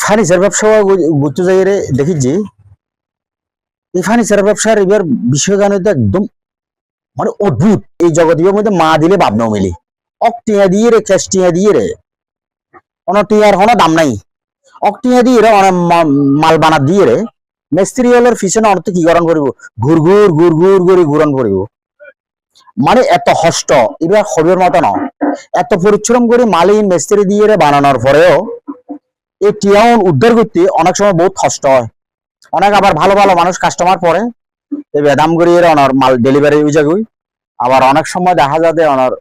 Furniture ব্যবসা ঘুরতে যাই রে দেখি যে এই ফার্নিচার ব্যবসার এবার বিষয় গান একদম মানে অদ্ভুত। এই জগতের মধ্যে মা দিলে ভাবনাও মিলি অকটিয়া দিয়ে রে ক্যাশটিয়া দিয়ে রে অনটিয়ার কোনো দাম নাই। অকটিয়া দিয়ে রে মাল বানা দিয়ে রে মিস্ত্রি হলের পিছনে অর্থ কি গরম করিব ঘুর ঘুর ঘুর ঘুর করে ঘুরন করিব। মানে এত কষ্ট এবার খবর মতো না, এত পরিশ্রম করে মালিন মিস্ত্রি দিয়ে রে বানানোর পরেও এই টিয়াউন উদ্ধার করতে অনেক সময় বহুত কষ্ট হয়। অনেক আবার ভালো ভালো মানুষ কাস্টমার পরে এই বেদাম করিয়ে অনার মাল ডেলিভারি হয়ে যাগুই। আবার অনেক সময় দেখা যাবে অনার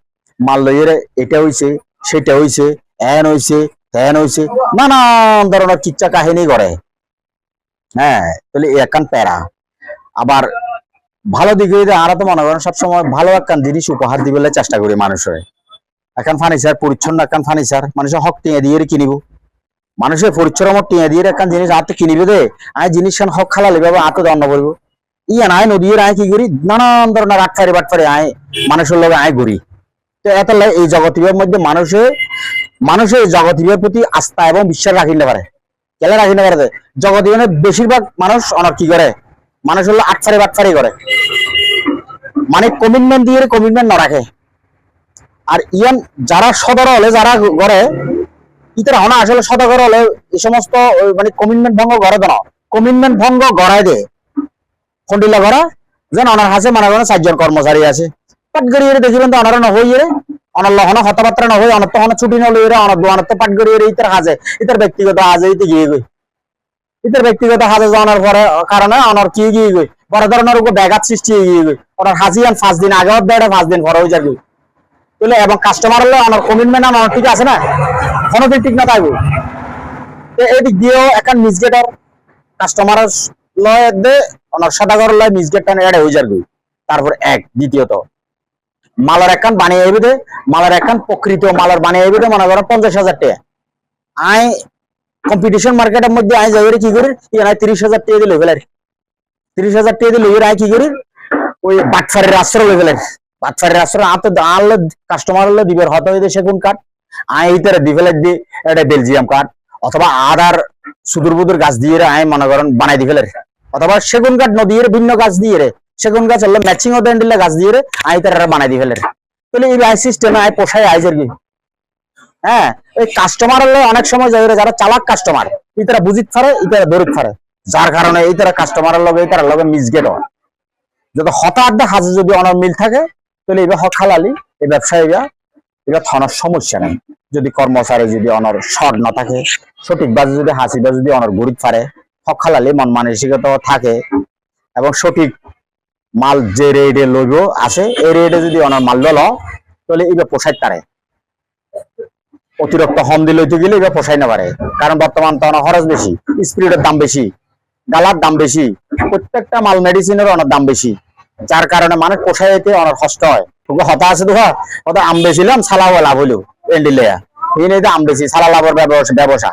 মাল লইয়ে এটা হইছে সেটা হইছে এন হইছে তেন হইছে নানান ধরনের কিচ্ছা কাহিনী করে। হ্যাঁ, তাহলে একান প্যারা। আবার ভালো দিকে আরা তো মনে করেন সবসময় ভালো একখান জিনিস উপহার দিবে চেষ্টা করি মানুষের। এখন ফার্নিচার পরিচ্ছন্ন একখান ফার্নিচার মানুষের হক টিয়া দিয়ে কিনিব, মানুষের পরিশ্রম টিয়া দিয়ে একখান জিনিস হাতে কিনিবে দে আয় জিনিস হক খালালে ভাবে হাতে দণ্ড করবো। ইয়ে আয় নদীর আয় কি করি নানান ধরনের আটফারি বাটফারি আয় মানুষের লগে আয় ঘুরি। তো এত এই জগতীবের মধ্যে মানুষের জগতীবের প্রতি আস্থা এবং বিশ্বাস রাখি না পারে। কেলে রাখি না পারে জগতীবের বেশিরভাগ মানুষ অনেক কি করে মানুষ হলো আটফারি বাটফারি করে, মানে কমিটমেন্ট দিয়ে কমিটমেন্ট না রাখে। আর ইয়ান যারা সদর হলে যারা করে ইতারা হনা আসলে সদর হলে এই সমস্ত মানে কমিটমেন্ট ভঙ্গ করে দেন, কমিটমেন্ট ভঙ্গ গড়ায় দে খন্ডিলা করা যেন অনার হাসে মনে করেন 4 জন কর্মচারী আছে পাটগড়িয়ে দেখিবেন তো অনারা নহইয়ে অনার লহনা কথাবার্তা নহই অনার তো হনা ছুটি নলইরে অনার দোয়ানের তো পাটগড়িয়ে ইতার হাজে ইতার ব্যক্তিগত হাজে ইতে গিয়ে গই ইতার ব্যক্তিগত হাজে যাওয়ার পরে কারণে অনার কি গিয়ে গই বড় ধরনের উপর ব্যাঘাত সৃষ্টি হয়ে গিয়ে গই ওনার হাজিয়ান 5 দিন আগে দেড় 5 দিন পরে হয়ে যাবে তাহলে এবং কাস্টমার হলে অনার কমিটমেন্ট আমার ঠিক আছে না কোনো দিন ঠিক না থাকবে। এদিক দিয়েও এখন মিসগেটার কাস্টমার লয় দে অনার সদাগর লয় মিসগেট টান এড হয়ে যাবে। তারপর এক দ্বিতীয়ত মালার একখান বানিয়ে আইবে দে মালার একখান প্রকৃত মালার বানিয়ে আইবে দে মনে করো 50,000 টাকা আই কম্পিটিশন মার্কেটের মধ্যে আই যাই কি করি ইয়ান 30,000 টাকা দিলে ফেলার 30,000 টাকা দিলে আই কি করি ওই বাটফারের আশ্রয় লই ফেলার বাটফারের আশ্রয় আতে আনলে কাস্টমার হলে দিবের হতে হইতে সেগুন কাঠ আই ইতারে দি ফেলার দি এটা বেলজিয়াম কাঠ অথবা আদার সুদূর বুদুর গাছ দিয়ে আই মনে করেন বানাই দি ফেলার অথবা সেগুন কাঠ নদীর ভিন্ন গাছ দিয়ে রে সেগুন গাছ হলো ম্যাচিং ও দেন দিলে গাছ দিয়ে রে আই তারা বানাই দি ফেলার। তাহলে এই আই সিস্টেমে আই পোষায় আইজের কি হ্যাঁ এই কাস্টমার হলে অনেক সময় যাই যারা চালাক কাস্টমার ইতারা বুঝিত পারে ইতারা দরিদ পারে যার কারণে এই তারা কাস্টমারের লগে এই তারা লগে মিসগেট হয়। যদি হঠাৎ হাজে যদি অনার মিল থাকে তাহলে এবার হক হালালি এই ব্যবসায়ীরা এটা থানার সমস্যা নেই। যদি কর্মচারী যদি অনর শর্ট না থাকে সঠিকভাবে যদি হাসিবা যদি অনর গরিব পারে হক হালালি মন মানসিকতা থাকে এবং সঠিক মাল যে রেটে লইব আসে এই রেটে যদি অনার মাল ল তাহলে এবার পোষাই পারে। অতিরিক্ত হম দিয়ে লইতে গেলে এবার পোষাই না পারে কারণ বর্তমান তো অনেক খরচ বেশি, স্পিরিটের দাম বেশি, গালার দাম বেশি, প্রত্যেকটা মাল মেডিসিনের অনেক দাম বেশি, যার কারণে মানুষ পোষাইতে অনেক কষ্ট হয়। তোকে হতা আছে তো হতা আম বেছিলাম সালাও লাভ হইলো এন্ডিলেয়া এই নিয়ে আম বেশি সালা লাভের ব্যবসা